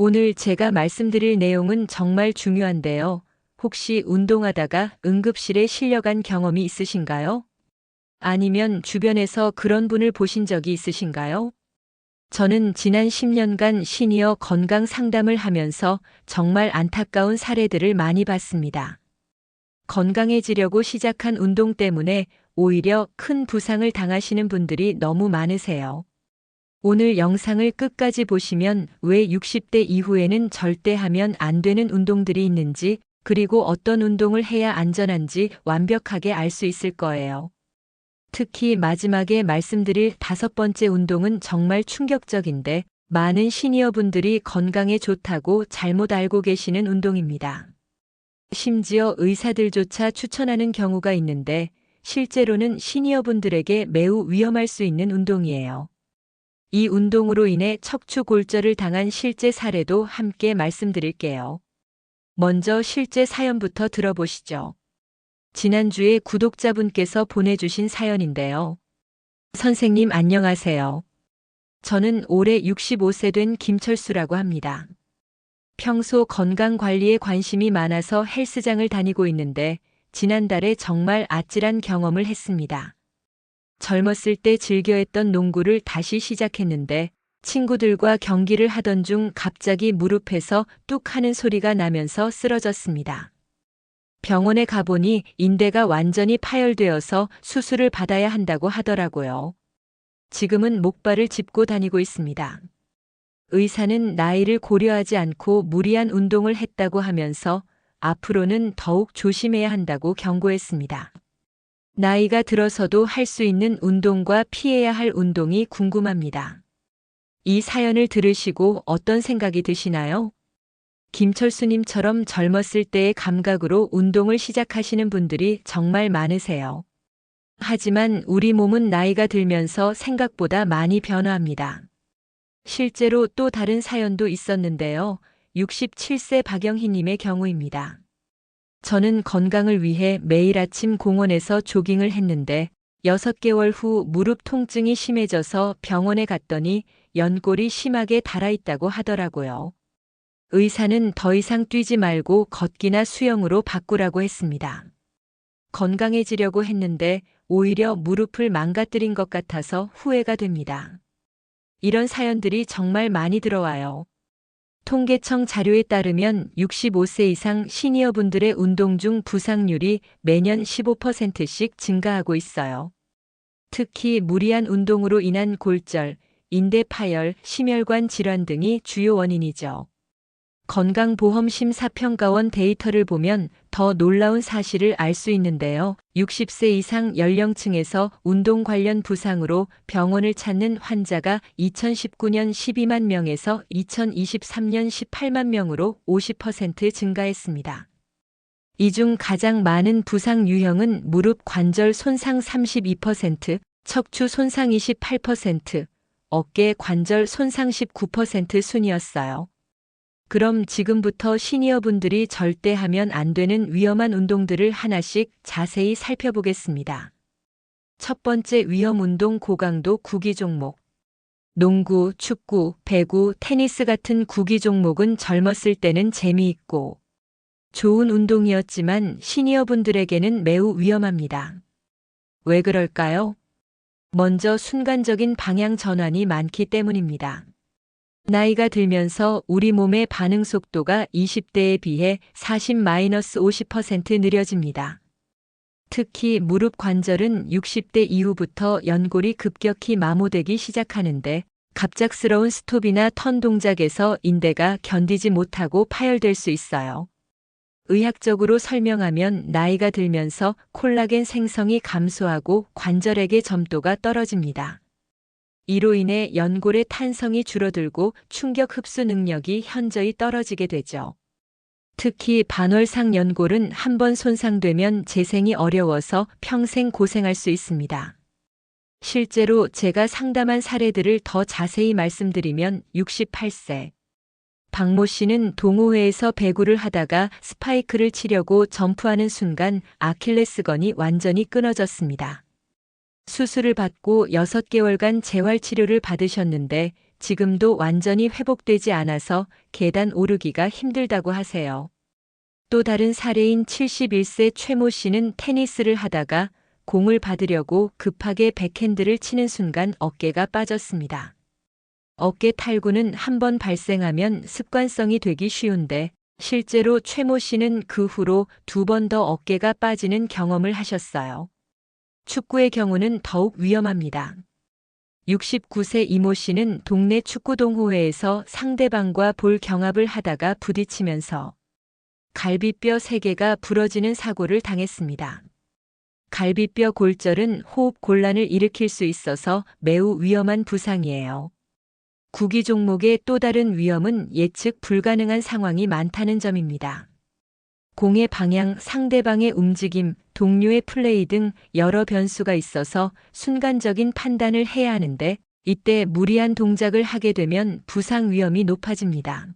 오늘 제가 말씀드릴 내용은 정말 중요한데요. 혹시 운동하다가 응급실에 실려간 경험이 있으신가요? 아니면 주변에서 그런 분을 보신 적이 있으신가요? 저는 지난 10년간 시니어 건강 상담을 하면서 정말 안타까운 사례들을 많이 봤습니다. 건강해지려고 시작한 운동 때문에 오히려 큰 부상을 당하시는 분들이 너무 많으세요. 오늘 영상을 끝까지 보시면 왜 60대 이후에는 절대 하면 안 되는 운동들이 있는지, 그리고 어떤 운동을 해야 안전한지 완벽하게 알 수 있을 거예요. 특히 마지막에 말씀드릴 5번째 운동은 정말 충격적인데 많은 시니어분들이 건강에 좋다고 잘못 알고 계시는 운동입니다. 심지어 의사들조차 추천하는 경우가 있는데 실제로는 시니어분들에게 매우 위험할 수 있는 운동이에요. 이 운동으로 인해 척추 골절을 당한 실제 사례도 함께 말씀드릴게요. 먼저 실제 사연부터 들어보시죠. 지난주에 구독자분께서 보내주신 사연인데요. 선생님 안녕하세요. 저는 올해 65세 된 김철수라고 합니다. 평소 건강 관리에 관심이 많아서 헬스장을 다니고 있는데 지난달에 정말 아찔한 경험을 했습니다. 젊었을 때 즐겨했던 농구를 다시 시작했는데 친구들과 경기를 하던 중 갑자기 무릎에서 뚝 하는 소리가 나면서 쓰러졌습니다. 병원에 가보니 인대가 완전히 파열되어서 수술을 받아야 한다고 하더라고요. 지금은 목발을 짚고 다니고 있습니다. 의사는 나이를 고려하지 않고 무리한 운동을 했다고 하면서 앞으로는 더욱 조심해야 한다고 경고했습니다. 나이가 들어서도 할 수 있는 운동과 피해야 할 운동이 궁금합니다. 이 사연을 들으시고 어떤 생각이 드시나요? 김철수님처럼 젊었을 때의 감각으로 운동을 시작하시는 분들이 정말 많으세요. 하지만 우리 몸은 나이가 들면서 생각보다 많이 변화합니다. 실제로 또 다른 사연도 있었는데요. 67세 박영희님의 경우입니다. 저는 건강을 위해 매일 아침 공원에서 조깅을 했는데 6개월 후 무릎 통증이 심해져서 병원에 갔더니 연골이 심하게 닳아있다고 하더라고요. 의사는 더 이상 뛰지 말고 걷기나 수영으로 바꾸라고 했습니다. 건강해지려고 했는데 오히려 무릎을 망가뜨린 것 같아서 후회가 됩니다. 이런 사연들이 정말 많이 들어와요. 통계청 자료에 따르면 65세 이상 시니어분들의 운동 중 부상률이 매년 15%씩 증가하고 있어요. 특히 무리한 운동으로 인한 골절, 인대 파열, 심혈관 질환 등이 주요 원인이죠. 건강보험심사평가원 데이터를 보면 더 놀라운 사실을 알 수 있는데요. 60세 이상 연령층에서 운동 관련 부상으로 병원을 찾는 환자가 2019년 12만 명에서 2023년 18만 명으로 50% 증가했습니다. 이 중 가장 많은 부상 유형은 무릎 관절 손상 32%, 척추 손상 28%, 어깨 관절 손상 19% 순이었어요. 그럼 지금부터 시니어분들이 절대 하면 안 되는 위험한 운동들을 하나씩 자세히 살펴보겠습니다. 첫 번째 위험 운동 고강도 구기 종목. 농구, 축구, 배구, 테니스 같은 구기 종목은 젊었을 때는 재미있고 좋은 운동이었지만 시니어분들에게는 매우 위험합니다. 왜 그럴까요? 먼저 순간적인 방향 전환이 많기 때문입니다. 나이가 들면서 우리 몸의 반응 속도가 20대에 비해 40-50% 느려집니다. 특히 무릎 관절은 60대 이후부터 연골이 급격히 마모되기 시작하는데 갑작스러운 스톱이나 턴 동작에서 인대가 견디지 못하고 파열될 수 있어요. 의학적으로 설명하면 나이가 들면서 콜라겐 생성이 감소하고 관절액의 점도가 떨어집니다. 이로 인해 연골의 탄성이 줄어들고 충격 흡수 능력이 현저히 떨어지게 되죠. 특히 반월상 연골은 한번 손상되면 재생이 어려워서 평생 고생할 수 있습니다. 실제로 제가 상담한 사례들을 더 자세히 말씀드리면 68세 박모 씨는 동호회에서 배구를 하다가 스파이크를 치려고 점프하는 순간 아킬레스건이 완전히 끊어졌습니다. 수술을 받고 6개월간 재활치료를 받으셨는데 지금도 완전히 회복되지 않아서 계단 오르기가 힘들다고 하세요. 또 다른 사례인 71세 최모 씨는 테니스를 하다가 공을 받으려고 급하게 백핸드를 치는 순간 어깨가 빠졌습니다. 어깨 탈구는 한 번 발생하면 습관성이 되기 쉬운데 실제로 최모 씨는 그 후로 2번 더 어깨가 빠지는 경험을 하셨어요. 축구의 경우는 더욱 위험합니다. 69세 이모 씨는 동네 축구동호회에서 상대방과 볼 경합을 하다가 부딪히면서 갈비뼈 3개가 부러지는 사고를 당했습니다. 갈비뼈 골절은 호흡 곤란을 일으킬 수 있어서 매우 위험한 부상이에요. 구기 종목의 또 다른 위험은 예측 불가능한 상황이 많다는 점입니다. 공의 방향, 상대방의 움직임, 동료의 플레이 등 여러 변수가 있어서 순간적인 판단을 해야 하는데 이때 무리한 동작을 하게 되면 부상 위험이 높아집니다.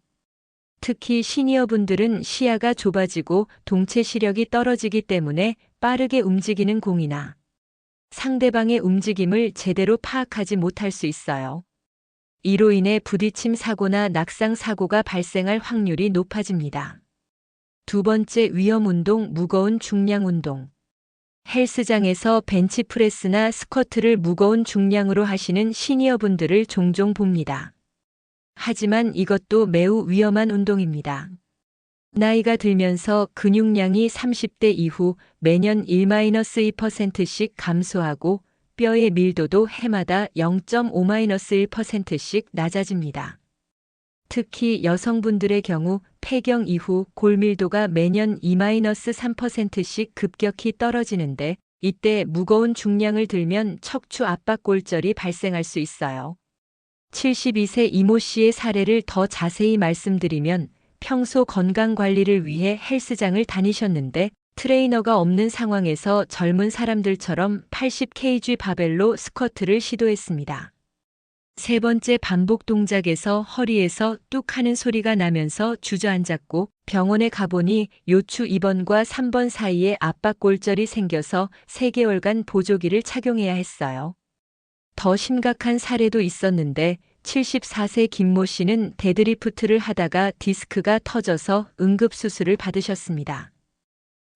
특히 시니어분들은 시야가 좁아지고 동체 시력이 떨어지기 때문에 빠르게 움직이는 공이나 상대방의 움직임을 제대로 파악하지 못할 수 있어요. 이로 인해 부딪힘 사고나 낙상 사고가 발생할 확률이 높아집니다. 2번째 위험 운동, 무거운 중량 운동. 헬스장에서 벤치프레스나 스쿼트를 무거운 중량으로 하시는 시니어분들을 종종 봅니다. 하지만 이것도 매우 위험한 운동입니다. 나이가 들면서 근육량이 30대 이후 매년 1-2%씩 감소하고 뼈의 밀도도 해마다 0.5-1%씩 낮아집니다. 특히 여성분들의 경우 폐경 이후 골밀도가 매년 2-3%씩 급격히 떨어지는데 이때 무거운 중량을 들면 척추 압박 골절이 발생할 수 있어요. 72세 이모 씨의 사례를 더 자세히 말씀드리면 평소 건강 관리를 위해 헬스장을 다니셨는데 트레이너가 없는 상황에서 젊은 사람들처럼 80kg 바벨로 스쿼트를 시도했습니다. 3번째 반복 동작에서 허리에서 뚝 하는 소리가 나면서 주저앉았고 병원에 가보니 요추 2번과 3번 사이에 압박골절이 생겨서 3개월간 보조기를 착용해야 했어요. 더 심각한 사례도 있었는데 74세 김모 씨는 데드리프트를 하다가 디스크가 터져서 응급수술을 받으셨습니다.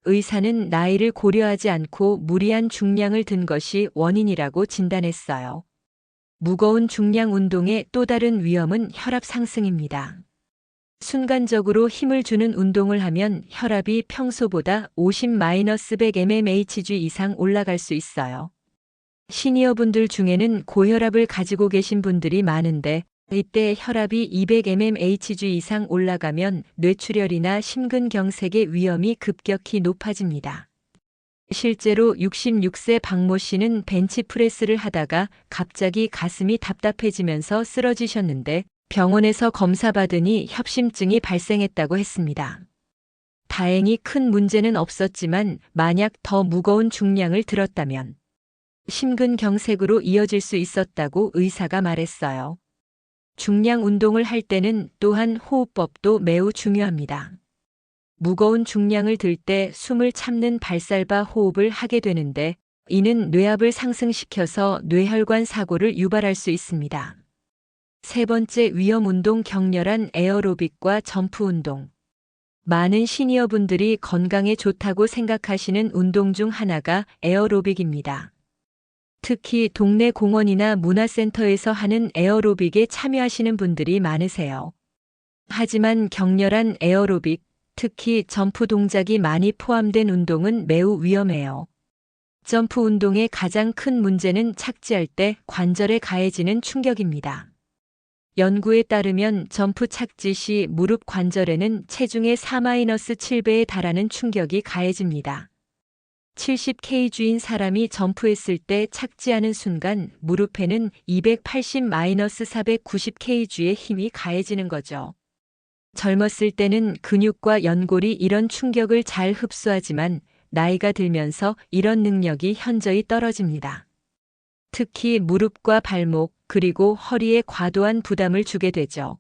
의사는 나이를 고려하지 않고 무리한 중량을 든 것이 원인이라고 진단했어요. 무거운 중량 운동의 또 다른 위험은 혈압 상승입니다. 순간적으로 힘을 주는 운동을 하면 혈압이 평소보다 50-100 mmHg 이상 올라갈 수 있어요. 시니어분들 중에는 고혈압을 가지고 계신 분들이 많은데 이때 혈압이 200 mmHg 이상 올라가면 뇌출혈이나 심근경색의 위험이 급격히 높아집니다. 실제로 66세 박모 씨는 벤치프레스를 하다가 갑자기 가슴이 답답해지면서 쓰러지셨는데 병원에서 검사받으니 협심증이 발생했다고 했습니다. 다행히 큰 문제는 없었지만 만약 더 무거운 중량을 들었다면 심근경색으로 이어질 수 있었다고 의사가 말했어요. 중량 운동을 할 때는 또한 호흡법도 매우 중요합니다. 무거운 중량을 들 때 숨을 참는 발살바 호흡을 하게 되는데 이는 뇌압을 상승시켜서 뇌혈관 사고를 유발할 수 있습니다. 3번째 위험 운동, 격렬한 에어로빅과 점프 운동. 많은 시니어분들이 건강에 좋다고 생각하시는 운동 중 하나가 에어로빅입니다. 특히 동네 공원이나 문화센터에서 하는 에어로빅에 참여하시는 분들이 많으세요. 하지만 격렬한 에어로빅, 특히 점프 동작이 많이 포함된 운동은 매우 위험해요. 점프 운동의 가장 큰 문제는 착지할 때 관절에 가해지는 충격입니다. 연구에 따르면 점프 착지 시 무릎 관절에는 체중의 4-7배에 달하는 충격이 가해집니다. 70kg인 사람이 점프했을 때 착지하는 순간 무릎에는 280-490kg의 힘이 가해지는 거죠. 젊었을 때는 근육과 연골이 이런 충격을 잘 흡수하지만 나이가 들면서 이런 능력이 현저히 떨어집니다. 특히 무릎과 발목 그리고 허리에 과도한 부담을 주게 되죠.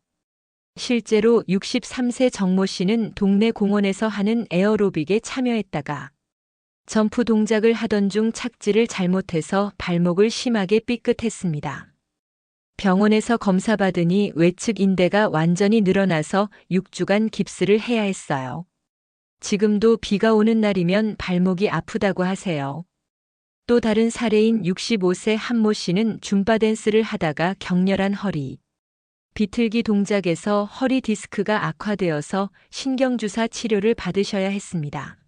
실제로 63세 정모 씨는 동네 공원에서 하는 에어로빅에 참여했다가 점프 동작을 하던 중 착지를 잘못해서 발목을 심하게 삐끗했습니다. 병원에서 검사받으니 외측 인대가 완전히 늘어나서 6주간 깁스를 해야 했어요. 지금도 비가 오는 날이면 발목이 아프다고 하세요. 또 다른 사례인 65세 한모 씨는 줌바 댄스를 하다가 격렬한 허리, 비틀기 동작에서 허리 디스크가 악화되어서 신경주사 치료를 받으셔야 했습니다.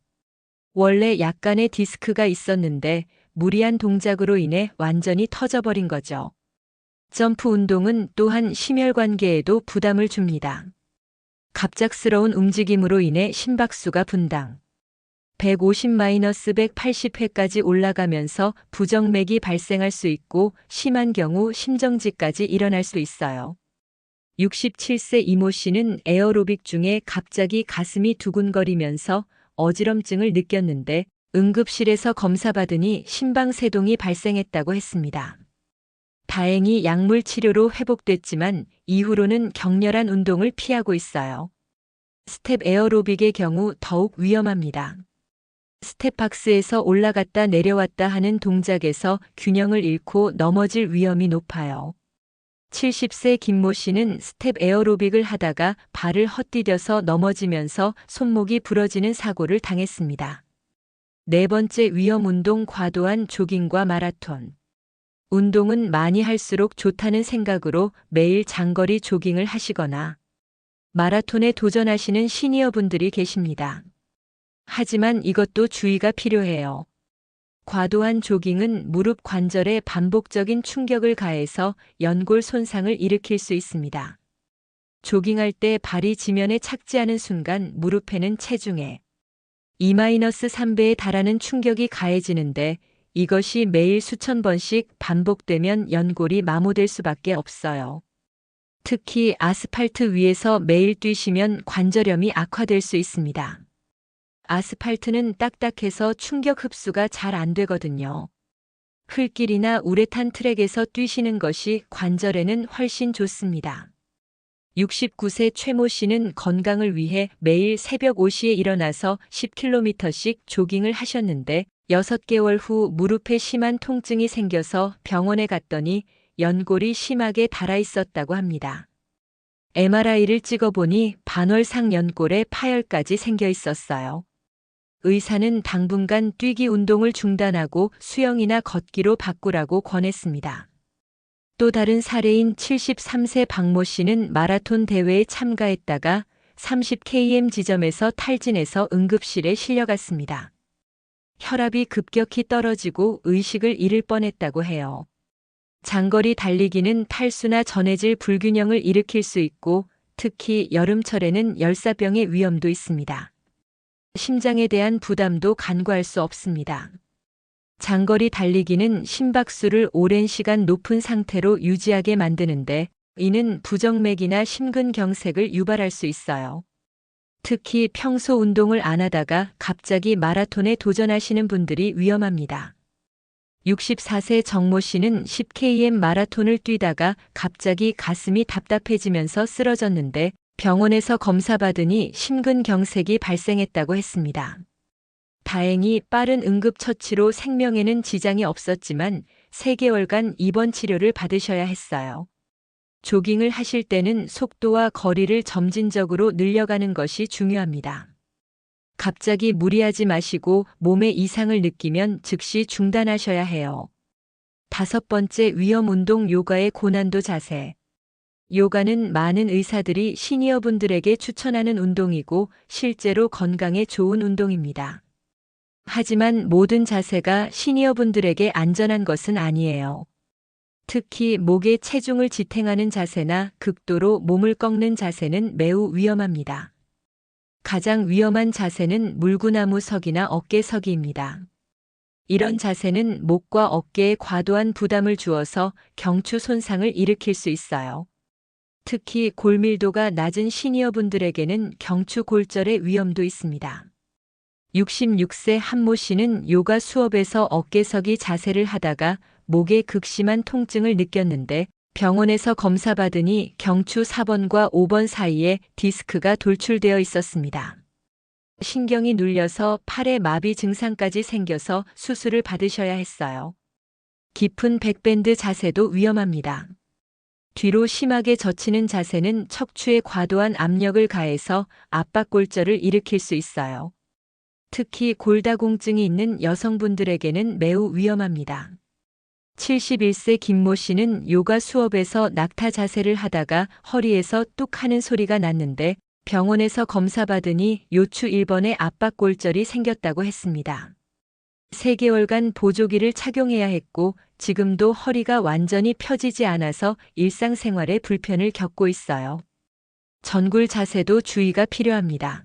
원래 약간의 디스크가 있었는데 무리한 동작으로 인해 완전히 터져버린 거죠. 점프 운동은 또한 심혈관계에도 부담을 줍니다. 갑작스러운 움직임으로 인해 심박수가 분당 150-180회까지 올라가면서 부정맥이 발생할 수 있고 심한 경우 심정지까지 일어날 수 있어요. 67세 이모 씨는 에어로빅 중에 갑자기 가슴이 두근거리면서 어지럼증을 느꼈는데 응급실에서 검사받으니 심방세동이 발생했다고 했습니다. 다행히 약물 치료로 회복됐지만 이후로는 격렬한 운동을 피하고 있어요. 스텝 에어로빅의 경우 더욱 위험합니다. 스텝박스에서 올라갔다 내려왔다 하는 동작에서 균형을 잃고 넘어질 위험이 높아요. 70세 김모 씨는 스텝 에어로빅을 하다가 발을 헛디뎌서 넘어지면서 손목이 부러지는 사고를 당했습니다. 네 번째 위험 운동 과도한 조깅과 마라톤. 운동은 많이 할수록 좋다는 생각으로 매일 장거리 조깅을 하시거나 마라톤에 도전하시는 시니어분들이 계십니다. 하지만 이것도 주의가 필요해요. 과도한 조깅은 무릎 관절에 반복적인 충격을 가해서 연골 손상을 일으킬 수 있습니다. 조깅할 때 발이 지면에 착지하는 순간 무릎에는 체중의 2-3배에 달하는 충격이 가해지는데 이것이 매일 수천 번씩 반복되면 연골이 마모될 수밖에 없어요. 특히 아스팔트 위에서 매일 뛰시면 관절염이 악화될 수 있습니다. 아스팔트는 딱딱해서 충격 흡수가 잘 안 되거든요. 흙길이나 우레탄 트랙에서 뛰시는 것이 관절에는 훨씬 좋습니다. 69세 최모 씨는 건강을 위해 매일 새벽 5시에 일어나서 10km씩 조깅을 하셨는데 6개월 후 무릎에 심한 통증이 생겨서 병원에 갔더니 연골이 심하게 닳아 있었다고 합니다. MRI를 찍어보니 반월상 연골에 파열까지 생겨 있었어요. 의사는 당분간 뛰기 운동을 중단하고 수영이나 걷기로 바꾸라고 권했습니다. 또 다른 사례인 73세 박모 씨는 마라톤 대회에 참가했다가 30km 지점에서 탈진해서 응급실에 실려갔습니다. 혈압이 급격히 떨어지고 의식을 잃을 뻔했다고 해요. 장거리 달리기는 탈수나 전해질 불균형을 일으킬 수 있고 특히 여름철에는 열사병의 위험도 있습니다. 심장에 대한 부담도 간과할 수 없습니다. 장거리 달리기는 심박수를 오랜 시간 높은 상태로 유지하게 만드는데 이는 부정맥이나 심근경색을 유발할 수 있어요. 특히 평소 운동을 안 하다가 갑자기 마라톤에 도전하시는 분들이 위험합니다. 64세 정모 씨는 10km 마라톤을 뛰다가 갑자기 가슴이 답답해지면서 쓰러졌는데 병원에서 검사받으니 심근경색이 발생했다고 했습니다. 다행히 빠른 응급처치로 생명에는 지장이 없었지만 3개월간 입원 치료를 받으셔야 했어요. 조깅을 하실 때는 속도와 거리를 점진적으로 늘려가는 것이 중요합니다. 갑자기 무리하지 마시고 몸에 이상을 느끼면 즉시 중단하셔야 해요. 5번째 위험 운동 요가의 고난도 자세. 요가는 많은 의사들이 시니어분들에게 추천하는 운동이고 실제로 건강에 좋은 운동입니다. 하지만 모든 자세가 시니어분들에게 안전한 것은 아니에요. 특히 목에 체중을 지탱하는 자세나 극도로 몸을 꺾는 자세는 매우 위험합니다. 가장 위험한 자세는 물구나무석이나 어깨서기입니다. 이런 자세는 목과 어깨에 과도한 부담을 주어서 경추 손상을 일으킬 수 있어요. 특히 골밀도가 낮은 시니어분들에게는 경추 골절의 위험도 있습니다. 66세 한모 씨는 요가 수업에서 어깨서기 자세를 하다가 목에 극심한 통증을 느꼈는데 병원에서 검사받으니 경추 4번과 5번 사이에 디스크가 돌출되어 있었습니다. 신경이 눌려서 팔에 마비 증상까지 생겨서 수술을 받으셔야 했어요. 깊은 백밴드 자세도 위험합니다. 뒤로 심하게 젖히는 자세는 척추에 과도한 압력을 가해서 압박골절을 일으킬 수 있어요. 특히 골다공증이 있는 여성분들에게는 매우 위험합니다. 71세 김모 씨는 요가 수업에서 낙타 자세를 하다가 허리에서 뚝 하는 소리가 났는데 병원에서 검사받으니 요추 1번의 압박골절이 생겼다고 했습니다. 3개월간 보조기를 착용해야 했고 지금도 허리가 완전히 펴지지 않아서 일상생활에 불편을 겪고 있어요. 전굴 자세도 주의가 필요합니다.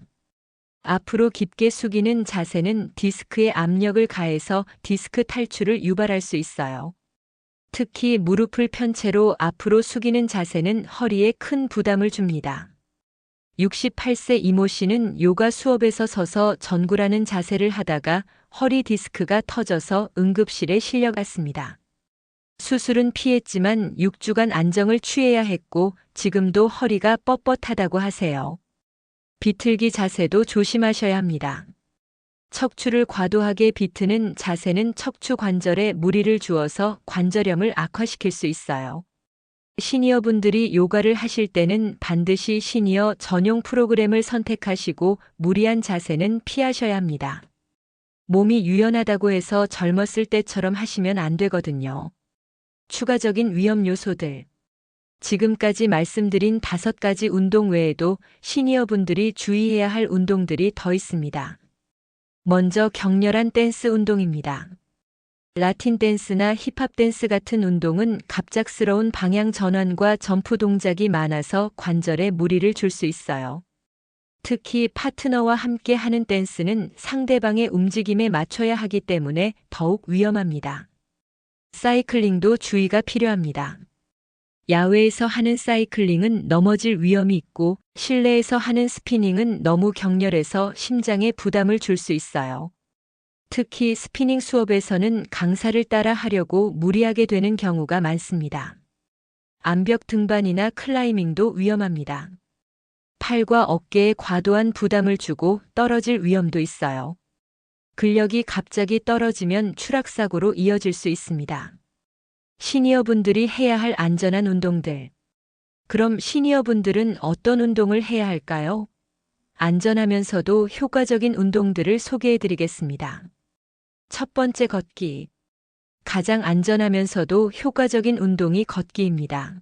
앞으로 깊게 숙이는 자세는 디스크에 압력을 가해서 디스크 탈출을 유발할 수 있어요. 특히 무릎을 편 채로 앞으로 숙이는 자세는 허리에 큰 부담을 줍니다. 68세 이모 씨는 요가 수업에서 서서 전굴하는 자세를 하다가 허리 디스크가 터져서 응급실에 실려갔습니다. 수술은 피했지만 6주간 안정을 취해야 했고 지금도 허리가 뻣뻣하다고 하세요. 비틀기 자세도 조심하셔야 합니다. 척추를 과도하게 비트는 자세는 척추 관절에 무리를 주어서 관절염을 악화시킬 수 있어요. 시니어분들이 요가를 하실 때는 반드시 시니어 전용 프로그램을 선택하시고 무리한 자세는 피하셔야 합니다. 몸이 유연하다고 해서 젊었을 때처럼 하시면 안 되거든요. 추가적인 위험 요소들. 지금까지 말씀드린 5가지 운동 외에도 시니어분들이 주의해야 할 운동들이 더 있습니다. 먼저 격렬한 댄스 운동입니다. 라틴 댄스나 힙합 댄스 같은 운동은 갑작스러운 방향 전환과 점프 동작이 많아서 관절에 무리를 줄 수 있어요. 특히 파트너와 함께 하는 댄스는 상대방의 움직임에 맞춰야 하기 때문에 더욱 위험합니다. 사이클링도 주의가 필요합니다. 야외에서 하는 사이클링은 넘어질 위험이 있고 실내에서 하는 스피닝은 너무 격렬해서 심장에 부담을 줄 수 있어요. 특히 스피닝 수업에서는 강사를 따라 하려고 무리하게 되는 경우가 많습니다. 암벽 등반이나 클라이밍도 위험합니다. 팔과 어깨에 과도한 부담을 주고 떨어질 위험도 있어요. 근력이 갑자기 떨어지면 추락사고로 이어질 수 있습니다. 시니어분들이 해야 할 안전한 운동들. 그럼 시니어분들은 어떤 운동을 해야 할까요? 안전하면서도 효과적인 운동들을 소개해 드리겠습니다. 첫 번째, 걷기. 가장 안전하면서도 효과적인 운동이 걷기입니다.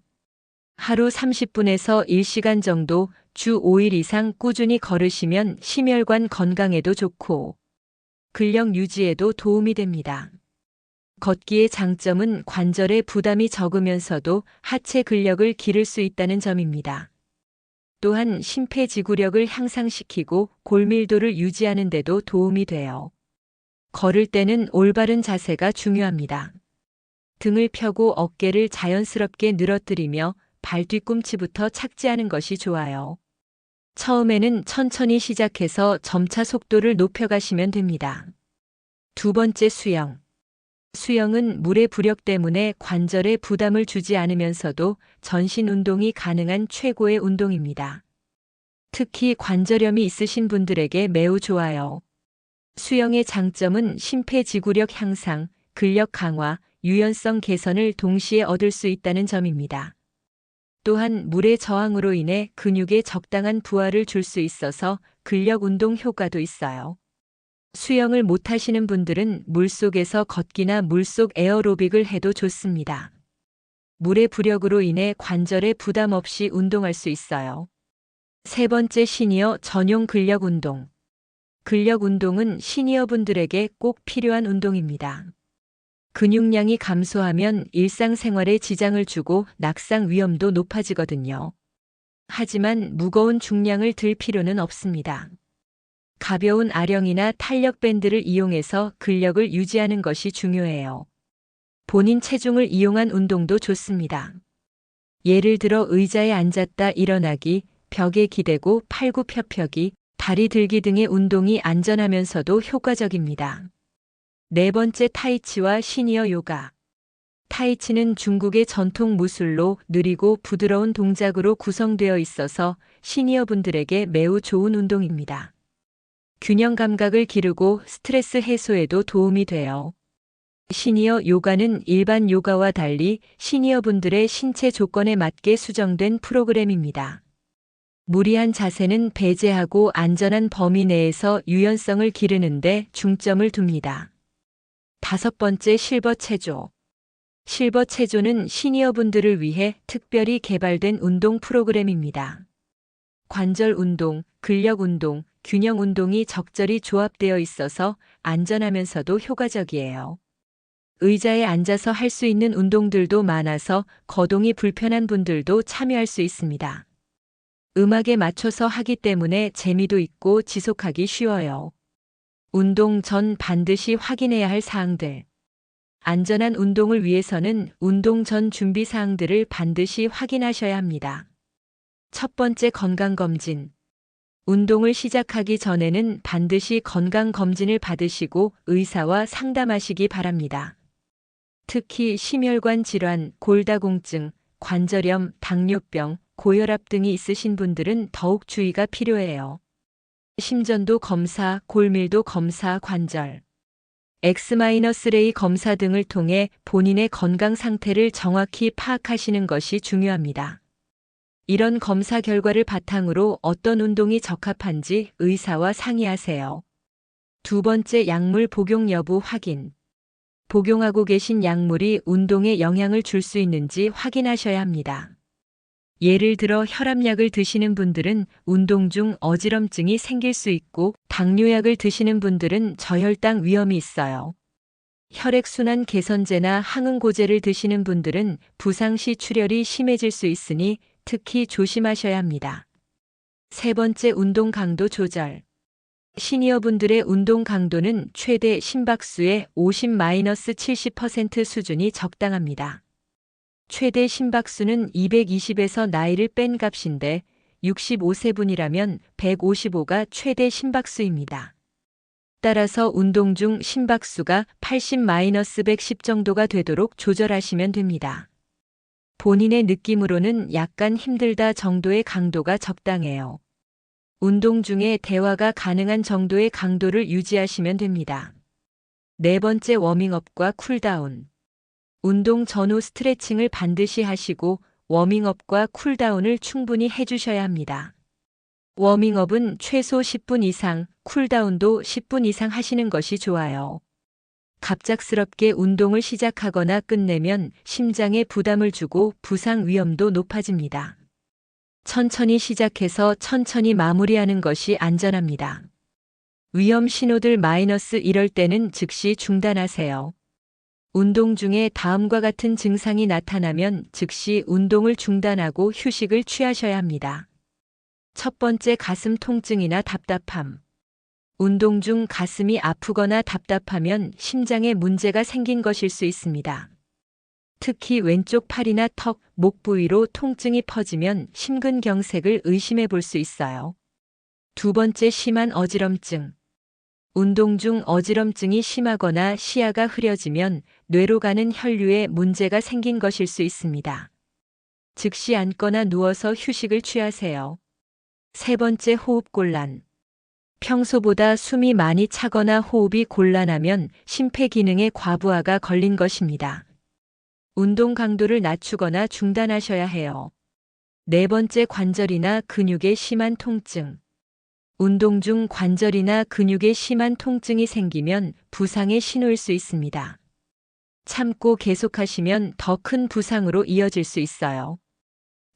하루 30분에서 1시간 정도 주 5일 이상 꾸준히 걸으시면 심혈관 건강에도 좋고 근력 유지에도 도움이 됩니다. 걷기의 장점은 관절에 부담이 적으면서도 하체 근력을 기를 수 있다는 점입니다. 또한 심폐지구력을 향상시키고 골밀도를 유지하는 데도 도움이 돼요. 걸을 때는 올바른 자세가 중요합니다. 등을 펴고 어깨를 자연스럽게 늘어뜨리며 발 뒤꿈치부터 착지하는 것이 좋아요. 처음에는 천천히 시작해서 점차 속도를 높여가시면 됩니다. 두 번째, 수영. 수영은 물의 부력 때문에 관절에 부담을 주지 않으면서도 전신 운동이 가능한 최고의 운동입니다. 특히 관절염이 있으신 분들에게 매우 좋아요. 수영의 장점은 심폐지구력 향상, 근력 강화, 유연성 개선을 동시에 얻을 수 있다는 점입니다. 또한 물의 저항으로 인해 근육에 적당한 부하를 줄 수 있어서 근력 운동 효과도 있어요. 수영을 못하시는 분들은 물속에서 걷기나 물속 에어로빅을 해도 좋습니다. 물의 부력으로 인해 관절에 부담 없이 운동할 수 있어요. 세 번째, 시니어 전용 근력 운동. 근력 운동은 시니어분들에게 꼭 필요한 운동입니다. 근육량이 감소하면 일상생활에 지장을 주고 낙상 위험도 높아지거든요. 하지만 무거운 중량을 들 필요는 없습니다. 가벼운 아령이나 탄력 밴드를 이용해서 근력을 유지하는 것이 중요해요. 본인 체중을 이용한 운동도 좋습니다. 예를 들어 의자에 앉았다 일어나기, 벽에 기대고 팔굽혀펴기, 다리 들기 등의 운동이 안전하면서도 효과적입니다. 네 번째, 타이치와 시니어 요가. 타이치는 중국의 전통 무술로 느리고 부드러운 동작으로 구성되어 있어서 시니어분들에게 매우 좋은 운동입니다. 균형 감각을 기르고 스트레스 해소에도 도움이 돼요. 시니어 요가는 일반 요가와 달리 시니어분들의 신체 조건에 맞게 수정된 프로그램입니다. 무리한 자세는 배제하고 안전한 범위 내에서 유연성을 기르는데 중점을 둡니다. 5번째, 실버 체조. 실버 체조는 시니어분들을 위해 특별히 개발된 운동 프로그램입니다. 관절 운동, 근력 운동, 균형 운동이 적절히 조합되어 있어서 안전하면서도 효과적이에요. 의자에 앉아서 할 수 있는 운동들도 많아서 거동이 불편한 분들도 참여할 수 있습니다. 음악에 맞춰서 하기 때문에 재미도 있고 지속하기 쉬워요. 운동 전 반드시 확인해야 할 사항들. 안전한 운동을 위해서는 운동 전 준비 사항들을 반드시 확인하셔야 합니다. 첫 번째, 건강검진. 운동을 시작하기 전에는 반드시 건강검진을 받으시고 의사와 상담하시기 바랍니다. 특히 심혈관 질환, 골다공증, 관절염, 당뇨병, 고혈압 등이 있으신 분들은 더욱 주의가 필요해요. 심전도 검사, 골밀도 검사, 관절, X-레이 검사 등을 통해 본인의 건강 상태를 정확히 파악하시는 것이 중요합니다. 이런 검사 결과를 바탕으로 어떤 운동이 적합한지 의사와 상의하세요. 두 번째, 약물 복용 여부 확인. 복용하고 계신 약물이 운동에 영향을 줄 수 있는지 확인하셔야 합니다. 예를 들어 혈압약을 드시는 분들은 운동 중 어지럼증이 생길 수 있고 당뇨약을 드시는 분들은 저혈당 위험이 있어요. 혈액순환 개선제나 항응고제를 드시는 분들은 부상 시 출혈이 심해질 수 있으니 특히 조심하셔야 합니다. 세 번째, 운동 강도 조절. 시니어분들의 운동 강도는 최대 심박수의 50-70% 수준이 적당합니다. 최대 심박수는 220에서 나이를 뺀 값인데 65세분이라면 155가 최대 심박수입니다. 따라서 운동 중 심박수가 80-110 정도가 되도록 조절하시면 됩니다. 본인의 느낌으로는 약간 힘들다 정도의 강도가 적당해요. 운동 중에 대화가 가능한 정도의 강도를 유지하시면 됩니다. 네 번째, 워밍업과 쿨다운. 운동 전후 스트레칭을 반드시 하시고 워밍업과 쿨다운을 충분히 해주셔야 합니다. 워밍업은 최소 10분 이상, 쿨다운도 10분 이상 하시는 것이 좋아요. 갑작스럽게 운동을 시작하거나 끝내면 심장에 부담을 주고 부상 위험도 높아집니다. 천천히 시작해서 천천히 마무리하는 것이 안전합니다. 위험 신호들 이럴 때는 즉시 중단하세요. 운동 중에 다음과 같은 증상이 나타나면 즉시 운동을 중단하고 휴식을 취하셔야 합니다. 첫 번째, 가슴 통증이나 답답함. 운동 중 가슴이 아프거나 답답하면 심장에 문제가 생긴 것일 수 있습니다. 특히 왼쪽 팔이나 턱, 목 부위로 통증이 퍼지면 심근경색을 의심해 볼 수 있어요. 두 번째, 심한 어지럼증. 운동 중 어지럼증이 심하거나 시야가 흐려지면 뇌로 가는 혈류에 문제가 생긴 것일 수 있습니다. 즉시 앉거나 누워서 휴식을 취하세요. 세 번째, 호흡곤란. 평소보다 숨이 많이 차거나 호흡이 곤란하면 심폐기능의 과부하가 걸린 것입니다. 운동 강도를 낮추거나 중단하셔야 해요. 네 번째, 관절이나 근육의 심한 통증. 운동 중 관절이나 근육에 심한 통증이 생기면 부상의 신호일 수 있습니다. 참고 계속하시면 더 큰 부상으로 이어질 수 있어요.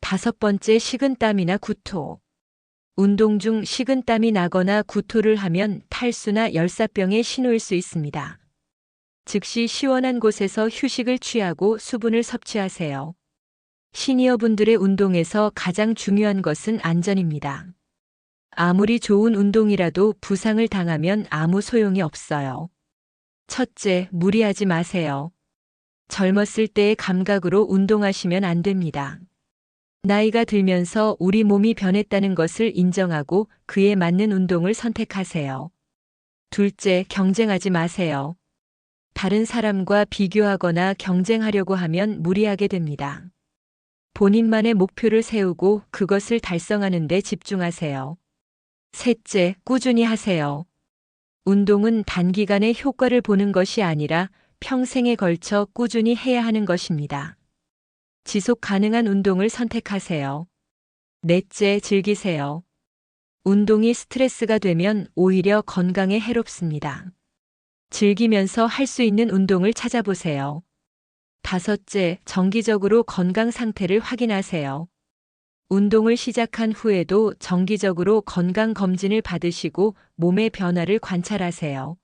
다섯 번째, 식은땀이나 구토. 운동 중 식은땀이 나거나 구토를 하면 탈수나 열사병의 신호일 수 있습니다. 즉시 시원한 곳에서 휴식을 취하고 수분을 섭취하세요. 시니어분들의 운동에서 가장 중요한 것은 안전입니다. 아무리 좋은 운동이라도 부상을 당하면 아무 소용이 없어요. 첫째, 무리하지 마세요. 젊었을 때의 감각으로 운동하시면 안 됩니다. 나이가 들면서 우리 몸이 변했다는 것을 인정하고 그에 맞는 운동을 선택하세요. 둘째, 경쟁하지 마세요. 다른 사람과 비교하거나 경쟁하려고 하면 무리하게 됩니다. 본인만의 목표를 세우고 그것을 달성하는 데 집중하세요. 셋째, 꾸준히 하세요. 운동은 단기간에 효과를 보는 것이 아니라 평생에 걸쳐 꾸준히 해야 하는 것입니다. 지속 가능한 운동을 선택하세요. 넷째, 즐기세요. 운동이 스트레스가 되면 오히려 건강에 해롭습니다. 즐기면서 할 수 있는 운동을 찾아보세요. 다섯째, 정기적으로 건강 상태를 확인하세요. 운동을 시작한 후에도 정기적으로 건강 검진을 받으시고 몸의 변화를 관찰하세요.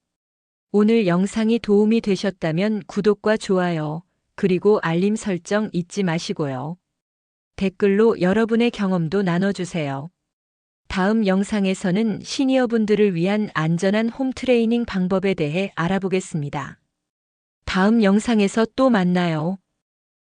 오늘 영상이 도움이 되셨다면 구독과 좋아요, 그리고 알림 설정 잊지 마시고요. 댓글로 여러분의 경험도 나눠주세요. 다음 영상에서는 시니어분들을 위한 안전한 홈트레이닝 방법에 대해 알아보겠습니다. 다음 영상에서 또 만나요.